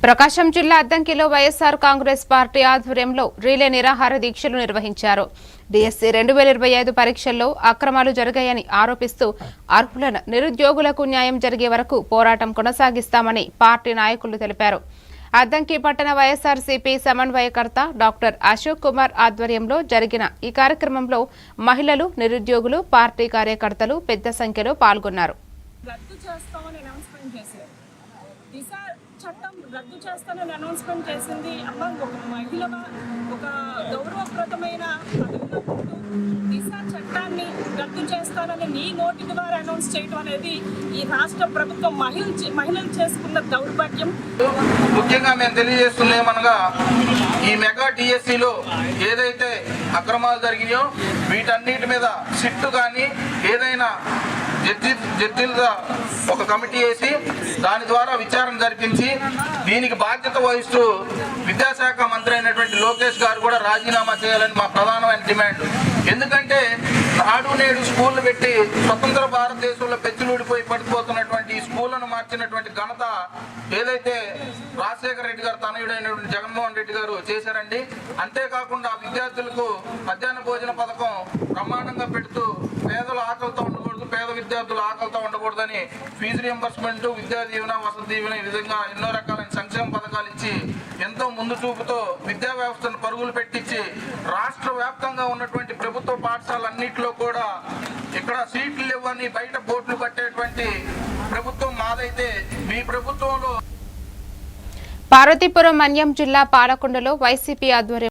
ప్రకాశం జిల్లా అద్దంకిలో వైఎస్ఆర్ కాంగ్రెస్ పార్టీ ఆధ్వర్యంలో రీలే నిరాహార దీక్షలు నిర్వహించారు. డిఎస్సి 2025 పరీక్షల్లో అక్రమాలు జరిగాయని ఆరోపిస్తూ అర్హులైన నిరుద్యోగులకు న్యాయం జరిగే వరకు పోరాటం కొనసాగిస్తామని పార్టీ నాయకులు తెలిపారు. అద్దంకి పట్టణ వైఎస్ఆర్సీపీ సమన్వయకర్త డాక్టర్ అశోక్ కుమార్ ఆధ్వర్యంలో జరిగిన ఈ కార్యక్రమంలో మహిళలు, నిరుద్యోగులు, పార్టీ కార్యకర్తలు పెద్ద సంఖ్యలో పాల్గొన్నారు. చట్టం రద్దు చేస్తానని అనౌన్స్మెంట్ చేసింది. అమ్మ ఒక మహిళగా ఒక గౌరవప్రదమైన పదవిలో ఉంటూ దిశ చట్టాన్ని రద్దు చేస్తానని నీ నోటి ద్వారా అనౌన్స్ చేయడం అనేది ఈ రాష్ట్ర ప్రభుత్వం మహిళలు చేసుకున్న దౌర్భాగ్యం. ముఖ్యంగా మేము తెలియజేస్తున్నామనగా ఈ మెగా డిఎస్సిలో ఏదైతే అక్రమాలు జరిగినాయో వీటన్నిటి మీద సిట్టు కానీ ఏదైనా జడ్జిలుగా ఒక కమిటీ వేసి దాని ద్వారా విచారణ జరిపించి దీనికి బాధ్యత వహిస్తూ విద్యాశాఖ మంత్రి అయినటువంటి లోకేష్ గారు కూడా రాజీనామా చేయాలని మా ప్రధానమైన డిమాండ్. ఎందుకంటే నాడు నేడు స్కూళ్ళు పెట్టి స్వతంత్ర భారతదేశంలో పెచ్చులూడిపోయి పడిపోతున్నటువంటి ఈ స్కూళ్లను మార్చినటువంటి ఘనత ఏదైతే రాజశేఖర రెడ్డి గారు తనయుడైనటువంటి జగన్మోహన్ రెడ్డి గారు చేశారండి. అంతేకాకుండా విద్యార్థులకు మధ్యాహ్న భోజన పథకం బ్రహ్మాండంగా పెడుతూ పేదల ఆకలితో ఉండకూడదు, పేద విద్యార్థులు ఆకలితో ఉండకూడదని ఫీజు రియంబర్స్మెంట్, విద్యా దీవెన, వసతి దీవెన ఈ విధంగా ఎన్నో రకాలైన సంక్షేమ పథకాలు ఇచ్చి ఎంతో ముందు చూపుతో విద్యా వ్యవస్థను పరుగులు పెట్టించి రాష్ట్ర వ్యాప్తంగా ఉన్నటువంటి ప్రభుత్వ పాఠశాలన్నింటిలో కూడా ఇక్కడ సీట్లు లేవని బయట బోర్డులు కట్టేటువంటి ప్రభుత్వం మాదైతే మీ ప్రభుత్వంలో. పార్వతీపురం మన్యం జిల్లా పాలకొండలో వైసీపీ ఆధ్వర్యం